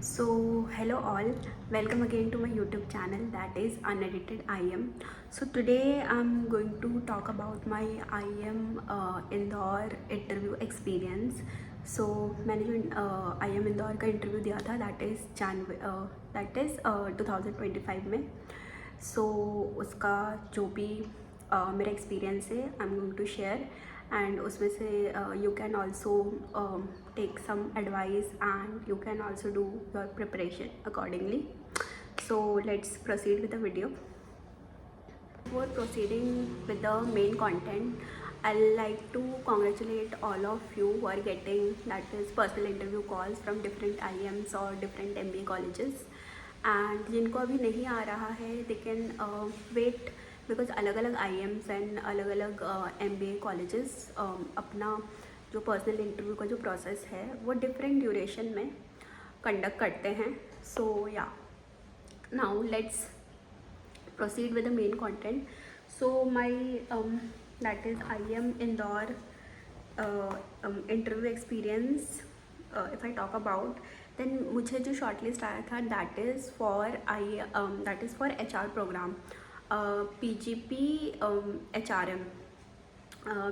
So hello all, welcome again to my YouTube channel, that is Unedited IM. So today I'm going to talk about my IM Indore interview experience. So मैंने जो IM Indore का interview दिया था that is 2025 में. So उसका जो भी मेरा एक्सपीरियंस है I am going to share and उसमें से you can also take some advice and you can also do your preparation accordingly. So let's proceed with the video. Before proceeding with the main content, I'd like to congratulate all of you who are getting that is personal interview calls from different IMs or different MBA colleges. And जिनको अभी नहीं आ रहा है they can wait, because अलग अलग IMs and अलग अलग MBA colleges अपना जो पर्सनल इंटरव्यू का जो प्रोसेस है वो डिफरेंट ड्यूरेशन में कंडक्ट करते हैं. सो या now let's proceed with the main content. So my that is IM Indore interview experience, if I talk about, then मुझे जो shortlist आया था that is for HR program, PGP HRM.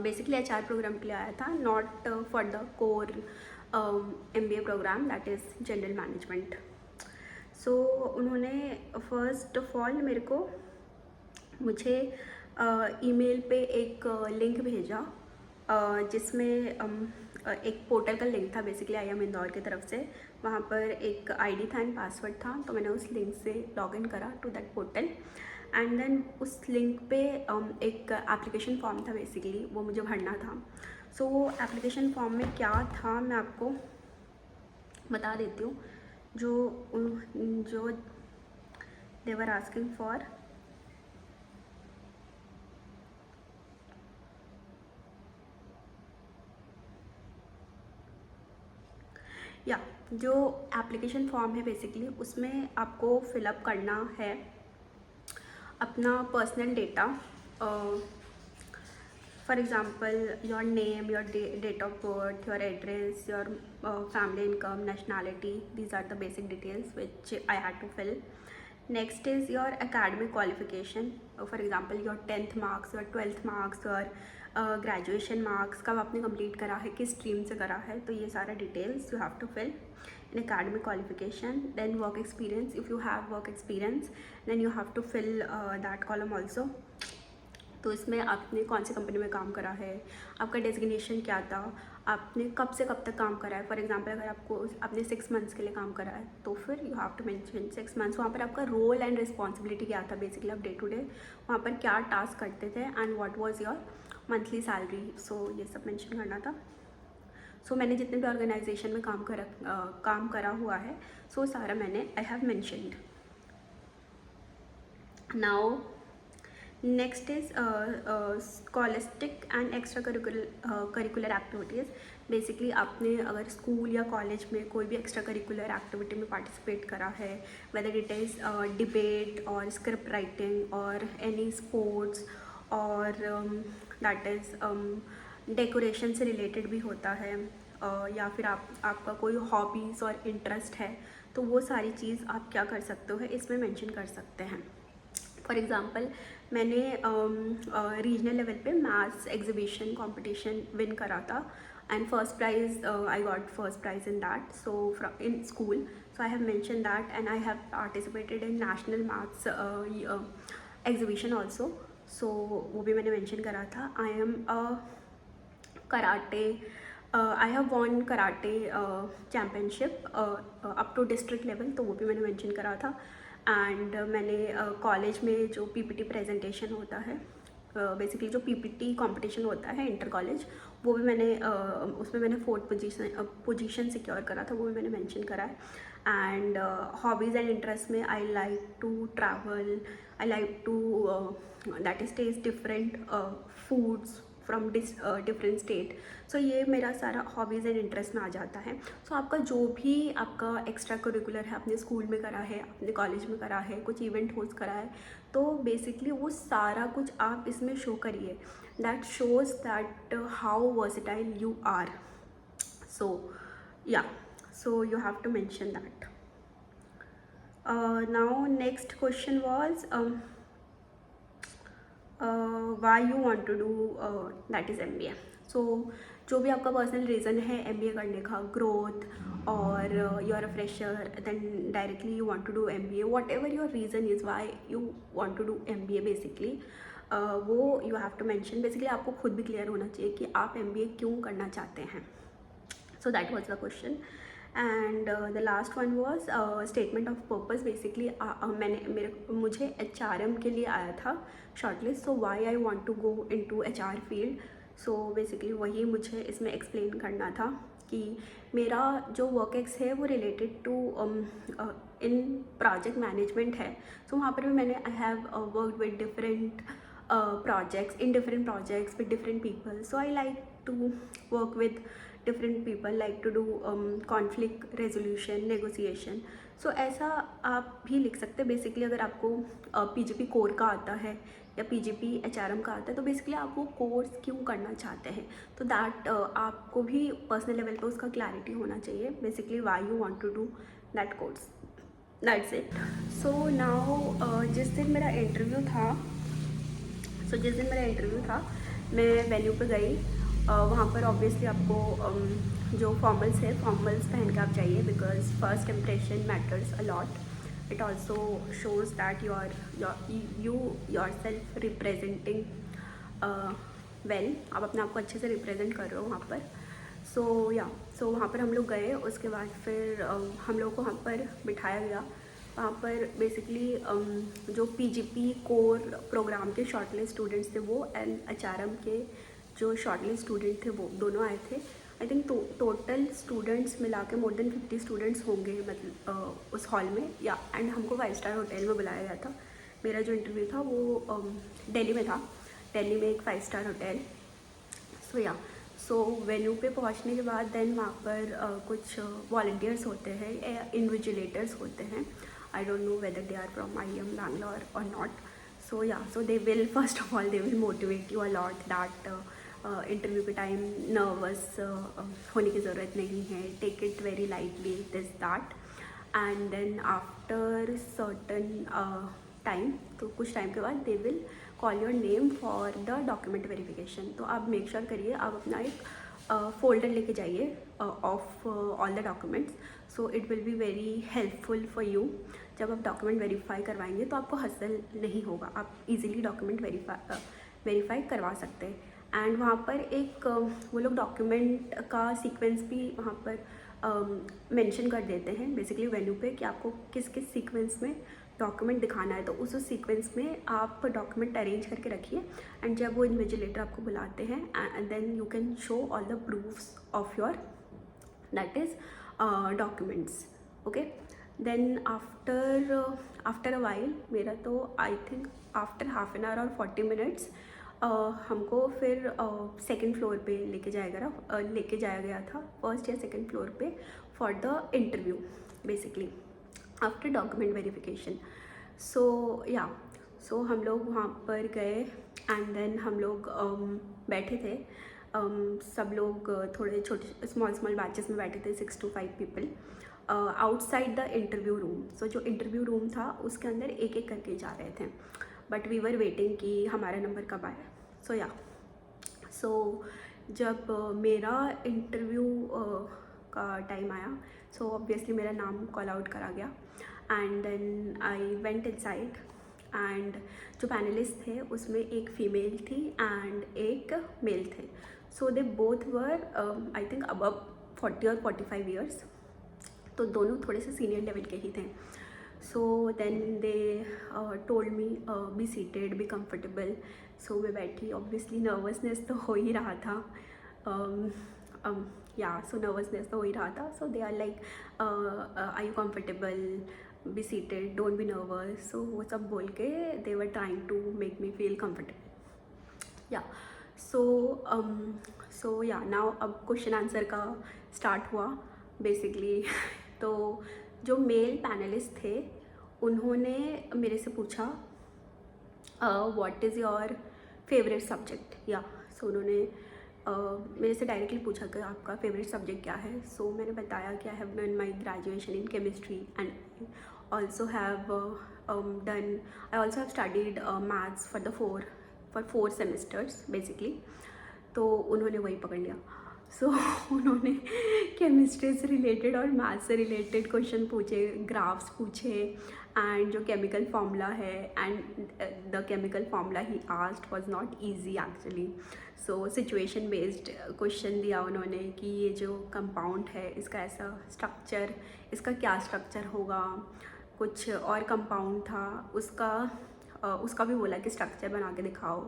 Basically HR program के लिए आया था, not for the core MBA program that is general management. So उन्होंने first of all मुझे ईमेल पे एक लिंक भेजा जिसमें एक पोर्टल का लिंक था बेसिकली IM इंदौर की तरफ से. वहाँ पर एक ID था एंड पासवर्ड था, तो मैंने उस लिंक से लॉगिन करा to that portal and then उस लिंक पे एक एप्लीकेशन फॉर्म था बेसिकली, वो मुझे भरना था. सो वो एप्लीकेशन फॉर्म में क्या था मैं आपको बता देती हूँ. जो दे वर आस्किंग फॉर, या जो एप्लीकेशन फॉर्म है बेसिकली उसमें आपको फिलअप करना है अपना personal data. For example your name, your date of birth, your address, your family income, nationality. These are the basic details which I had to fill. Next is your academic qualification. For example your 10th marks, your 12th marks, your graduation marks कब आपने complete करा है, किस stream से करा है, तो ये सारा details you have to fill in academic qualification. Then work experience, if you have work experience then you have to fill that column also. तो इसमें आपने कौन सी कंपनी में काम करा है, आपका डेजिग्नेशन क्या था, आपने कब से कब तक काम करा है. फॉर एग्जांपल अगर आपने 6 मंथ्स के लिए काम करा है तो फिर you have to mention 6 months. वहाँ पर आपका रोल एंड रिस्पॉन्सिबिलिटी क्या था, बेसिकली आप डे टू डे वहाँ पर क्या टास्क करते थे and what was your monthly salary. So ये सब मेंशन करना था. सो मैंने जितने भी ऑर्गेनाइजेशन में काम करा हुआ है सो सारा मैंने I have mentioned. Now next is scholastic and extra curricular activities. Basically आपने अगर स्कूल या कॉलेज में कोई भी एक्स्ट्रा करिकुलर एक्टिविटी में पार्टिसिपेट करा है, वेदर इट इज़ डिबेट और स्क्रिप्ट राइटिंग और एनी स्पोर्ट्स और दैट इज़ डेकोरेशन से रिलेटेड भी होता है, या फिर आपका कोई हॉबीज़ और इंटरेस्ट है, तो वो सारी चीज़ आप क्या कर सकते हो इसमें मेंशन कर सकते हैं. फॉर एग्ज़ाम्पल मैंने रीजनल लेवल पे मैथ्स एग्जीबिशन कंपटीशन विन करा था and first prize I got first prize in that. So in school, so I have mention that and I have participated in national maths exhibition also. So वो भी मैंने मेंशन करा था. I am karate, I have won karate championship up to district level, तो वो भी मैंने मेंशन करा था. एंड मैंने कॉलेज में जो PPT प्रेजेंटेशन होता है, बेसिकली जो PPT कंपटीशन होता है इंटर कॉलेज, वो भी मैंने उसमें मैंने 4th पोजीशन सिक्योर करा था, वो भी मैंने मेंशन करा है. एंड हॉबीज़ एंड इंटरेस्ट में I like to travel, I like to that is taste different foods from different state. So ये मेरा सारा हॉबीज़ एंड इंटरेस्ट में आ जाता है. सो आपका जो भी आपका एक्स्ट्रा करिकुलर है, अपने स्कूल में करा है, अपने कॉलेज में करा है, कुछ इवेंट होस्ट करा है, तो बेसिकली वो सारा कुछ आप इसमें शो करिए. That shows that how versatile you are. So yeah, so you have to mention that. Now next question was why you want to do that is MBA. So जो भी आपका पर्सनल रीज़न है MBA करने का, growth और you are a fresher then directly you want to do MBA, whatever your reason is why you want to do MBA basically, वो you have to mention. Basically आपको खुद भी clear होना चाहिए कि आप MBA क्यों करना चाहते हैं. So that was the question. And the last one was statement of purpose. Basically मुझे HRM के लिए आया था shortlist, so why I want to go into HR field. So basically वही मुझे इसमें एक्सप्लेन करना था कि मेरा जो वर्क एक्स है वो related to in project management है. सो वहाँ पर भी मैंने I have worked with different projects, in different projects with different people. So I like to work with different people, like to do conflict resolution, negotiation. So ऐसा आप भी लिख सकते हैं. बेसिकली अगर आपको PGP कोर का आता है या PGP HRM का आता है तो बेसिकली आप वो कोर्स क्यों करना चाहते हैं, तो दैट आपको भी पर्सनल लेवल पे उसका क्लैरिटी होना चाहिए. Basically why you want to do that course, that's it. So now जिस दिन मेरा इंटरव्यू था मैं वेन्यू पे गई. वहाँ पर ऑब्वियसली आपको जो फॉर्मल्स है फॉर्मल्स पहन के आप जाइए, because first impression matters a lot. It also shows that you your self representing well, आप अपने आप को अच्छे से रिप्रेजेंट कर रहे हो वहाँ पर. सो वहाँ पर हम लोग गए. उसके बाद फिर हम लोग को वहाँ पर बिठाया गया. वहाँ पर बेसिकली जो PGP कोर प्रोग्राम के शॉर्टलिस्ट स्टूडेंट्स थे वो एंड HRM के जो शॉर्टलिस्ट स्टूडेंट थे वो दोनों आए थे. आई थिंक टोटल स्टूडेंट्स मिला के मोर देन 50 स्टूडेंट्स होंगे मतलब उस हॉल में. या एंड हमको 5-स्टार होटल में बुलाया गया था. मेरा जो इंटरव्यू था वो दिल्ली में था, दिल्ली में एक 5-स्टार होटल. सो वेन्यू पे पहुंचने के बाद देन वहाँ पर कुछ वॉलंटियर्स होते हैं, इन्विजिलेटर्स होते हैं. I don't know whether they are from IIM Bangalore or not. So they will, first of all, they will motivate you a lot that interview के टाइम नर्वस होने की ज़रूरत नहीं है, take it very lightly, this that. And then after certain time, तो कुछ time के बाद they will call your name for the document verification. तो आप मेक श्योर करिए आप अपना एक फोल्डर लेके जाइए of all the documents. So it will be very helpful for you. जब आप डॉक्यूमेंट वेरीफाई करवाएंगे तो आपको हसल नहीं होगा, आप इजीली डॉक्यूमेंट वेरीफाई करवा सकते हैं. एंड वहाँ पर एक वो लोग डॉक्यूमेंट का सीक्वेंस भी वहाँ पर मेंशन कर देते हैं बेसिकली वेन्यू पे कि आपको किस किस सीक्वेंस में डॉक्यूमेंट दिखाना है. तो उस सीक्वेंस में आप डॉक्यूमेंट अरेंज करके रखिए. एंड जब वो इन्विजिलेटर आपको बुलाते हैं and then you can show all the proofs of your that is documents. Okay. Then after a while, मेरा तो I think after half an hour और 40 मिनट्स हमको फिर सेकंड फ्लोर पे लेके जाया गया था, फर्स्ट या सेकंड फ्लोर पे for the interview basically after document verification. So हम लोग वहाँ पर गए एंड देन हम लोग बैठे थे. सब लोग थोड़े छोटे स्मॉल बैचेस में बैठे थे, 6 to 5 people outside the interview room. So जो इंटरव्यू रूम था उसके अंदर एक एक करके जा रहे थे, बट वी वर वेटिंग कि हमारा नंबर कब आए. सो जब मेरा इंटरव्यू का टाइम आया, सो ऑब्वियसली मेरा नाम कॉल आउट करा गया. And then I went inside and जो पैनलिस्ट थे उसमें एक फ़ीमेल थी एंड एक मेल थे. So they both were I think above 40 और 45 ईयर्स, तो दोनों थोड़े से सीनियर लेवल के ही थे. So then they told me be seated, be comfortable. So मैं बैठी. ऑब्वियसली नर्वसनेस तो हो ही रहा था. नर्वसनेस तो हो ही रहा था. So they are like are you comfortable, be seated, don't be nervous. So वो सब बोल के they were trying to make me feel comfortable. So now अब क्वेश्चन आंसर का स्टार्ट हुआ बेसिकली. तो जो मेल पैनलिस्ट थे उन्होंने मेरे से पूछा what is your favourite subject. So उन्होंने मेरे से डायरेक्टली पूछा कि आपका फेवरेट सब्जेक्ट क्या है. सो मैंने बताया कि I have done my graduation in chemistry and also have done, I also have studied maths for the 4 semesters basically. तो उन्होंने वही पकड़ लिया. सो उन्होंने केमिस्ट्री से रिलेटेड और मैथ्स से रिलेटेड क्वेश्चन पूछे, ग्राफ्स पूछे, एंड जो केमिकल फार्मूला है and the chemical formula he asked was not easy actually. So situation based question दिया उन्होंने कि ये जो कंपाउंड है इसका ऐसा स्ट्रक्चर, इसका क्या स्ट्रक्चर होगा. कुछ और कंपाउंड था उसका भी बोला कि स्ट्रक्चर बना के दिखाओ.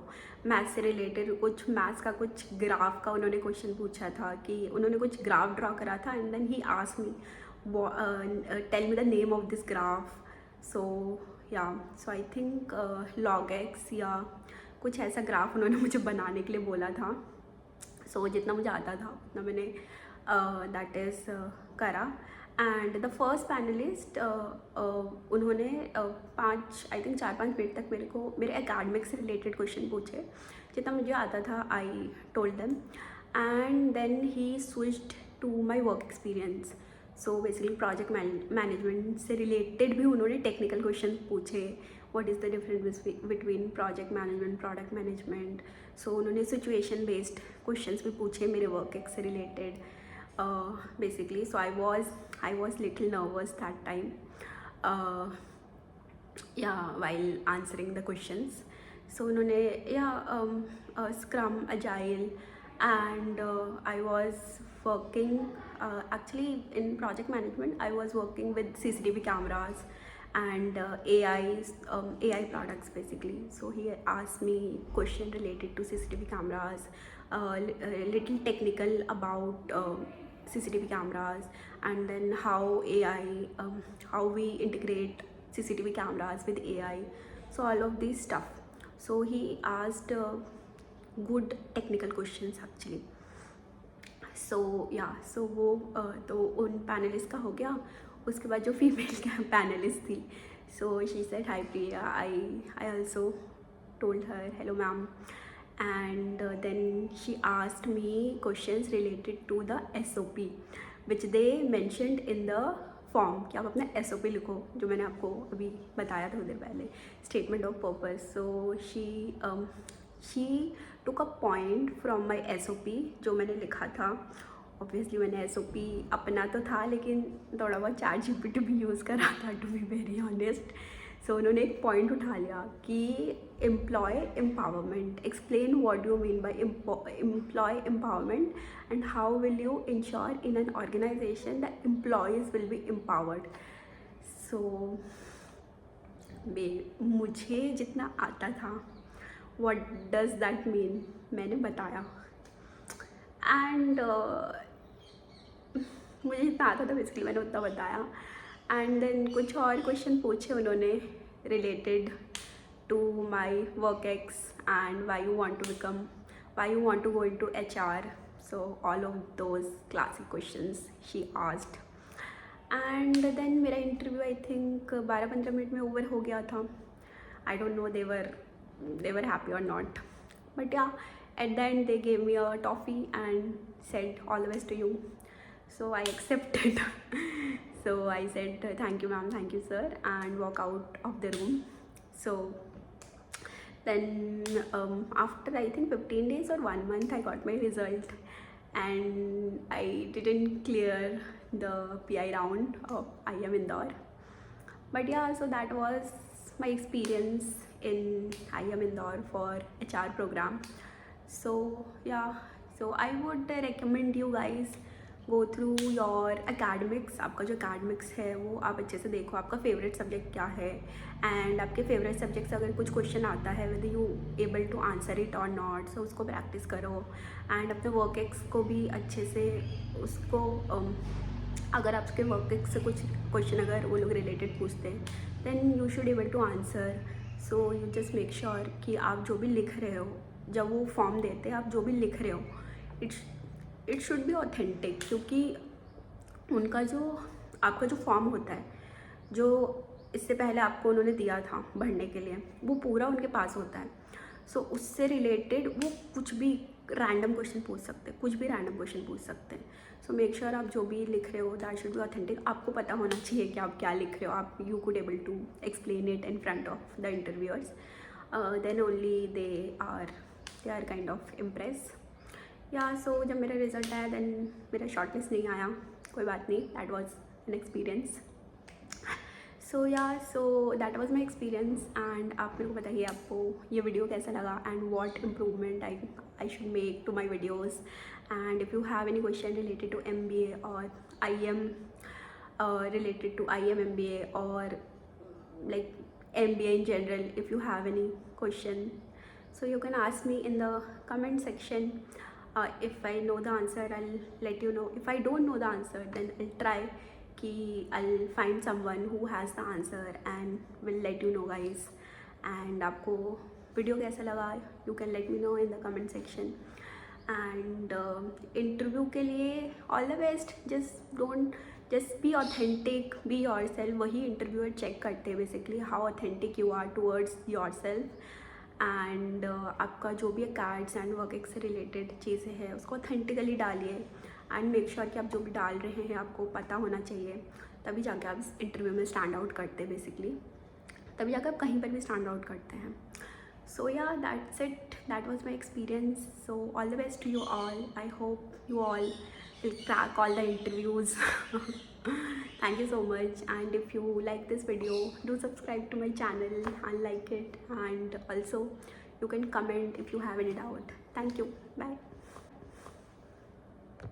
मैथ्स से रिलेटेड कुछ मैथ्स का कुछ ग्राफ का उन्होंने क्वेश्चन पूछा था कि उन्होंने कुछ ग्राफ ड्रॉ करा था and then he asked me tell me the name of this graph. So I think log x या कुछ ऐसा ग्राफ उन्होंने मुझे बनाने के लिए बोला था. सो जितना मुझे आता था उतना मैंने दैट इज़ करा. एंड द फर्स्ट पैनलिस्ट उन्होंने 4-5 मिनट तक मेरे एकेडमिक से रिलेटेड क्वेश्चन पूछे. जितना मुझे आता था I told them, and then he switched to my work experience. So basically project management से रिलेटेड भी उन्होंने टेक्निकल क्वेश्चन पूछे. What is the difference between project management, product management. So उन्होंने सिचुएशन बेस्ड क्वेश्चंस भी पूछे मेरे work ex से related basically. So I was little nervous that time while answering the questions. So उन्होंने scrum, agile, and I was working actually in project management. I was working with CCTV cameras and AI products basically. So he asked me question related to CCTV cameras, little technical about CCTV cameras, and then how we integrate CCTV cameras with AI. So all of these stuff. So he asked good technical questions actually. So वो तो उन panelist का हो गया. उसके बाद जो female panelist थी, so she said, hi Priya. I also told her hello ma'am, and then she asked me questions related to the SOP which they mentioned in the form कि आप अपना SOP लिखो, जो मैंने आपको अभी बताया था उधर पहले, statement of purpose. So she took a point from my SOP जो मैंने लिखा था. ऑब्वियसली मैंने SOP अपना तो था लेकिन थोड़ा बहुत ChatGPT भी यूज़ करा था, to be very honest. So उन्होंने एक पॉइंट उठा लिया कि employee empowerment, explain what you mean by employee empowerment and how will you ensure in an organization the employees will be empowered. So मुझे जितना आता था व्हाट डज दैट मीन मैंने बताया. एंड मुझे जितना आता था बेसिकली मैंने उतना बताया. एंड देन कुछ और क्वेश्चन पूछे उन्होंने related to my work ex and why you want to go into HR. So all of those classic questions she asked. And then मेरा इंटरव्यू आई थिंक 12-15 मिनट में over हो गया था. I don't know they were happy or not, but yeah, at the end they gave me a toffee and said all the best to you. So I accepted. So I said thank you ma'am, thank you sir, and walk out of the room. So then after I think 15 days or 1 month I got my result, and I didn't clear the PI round of IIM Indore. But yeah, so that was my experience in IIM Indore for HR program. So yeah, so I would recommend you guys go through your academics. आपका जो academics है वो आप अच्छे से देखो, आपका favorite subject क्या है, and आपके favorite subject से अगर कुछ question आता है whether you able to answer it or not, so उसको practice करो. and अपने work ex को भी अच्छे से उसको अगर आपके work ex से कुछ question अगर वो लोग related पूछते हैं then you should able to answer. so you just make sure कि आप जो भी लिख रहे हो, जब वो फॉर्म देते हैं आप जो भी लिख रहे हो इट शुड बी ऑथेंटिक, क्योंकि उनका जो आपका जो फॉर्म होता है जो इससे पहले आपको उन्होंने दिया था भरने के लिए, वो पूरा उनके पास होता है. सो उससे रिलेटेड वो कुछ भी रैंडम क्वेश्चन पूछ सकते हैं, कुछ भी रैंडम क्वेश्चन पूछ सकते हैं. सो मेक श्योर आप जो भी लिख रहे हो दैट शुड बी ऑथेंटिक. आपको पता होना चाहिए कि आप क्या लिख रहे हो. आप you could able to explain it in front of the interviewers. Then only they are kind of impress. या सो जब मेरा रिजल्ट आया देन मेरा शॉर्ट लिस्ट नहीं आया, कोई बात नहीं, that was an experience. So that was my experience. And आप मेरे को बताइए आपको ये वीडियो कैसा लगा and what improvement I should make to my videos. And if you have any question related to MBA और IM, related to IM MBA or like MBA in general, if you have any question, so you can ask me in the comment section. If I know the answer, I'll let you know. If I don't know the answer, then I'll try कि I'll find someone who has the answer and will let you know guys. And आपको video कैसा लगा you can let me know in the comment section. And interview के लिए all the best. just be authentic, be yourself. वही interviewer check करते हैं basically how authentic you are towards your self. And आपका जो भी कार्ड्स एंड वर्क से रिलेटेड चीज़ें हैं उसको ऑथेंटिकली डालिए. एंड मेक श्योर कि आप जो भी डाल रहे हैं आपको पता होना चाहिए, तभी जाके आप इस इंटरव्यू में स्टैंड आउट करते हैं बेसिकली. तभी जाकर आप कहीं पर भी स्टैंड आउट करते हैं. सो या that's it. That was my experience. So all the best to you all. I hope you all will crack all the interviews. Thank you so much. And if you like this video, do subscribe to my channel and like it. And also you can comment if you have any doubt. Thank you. Bye.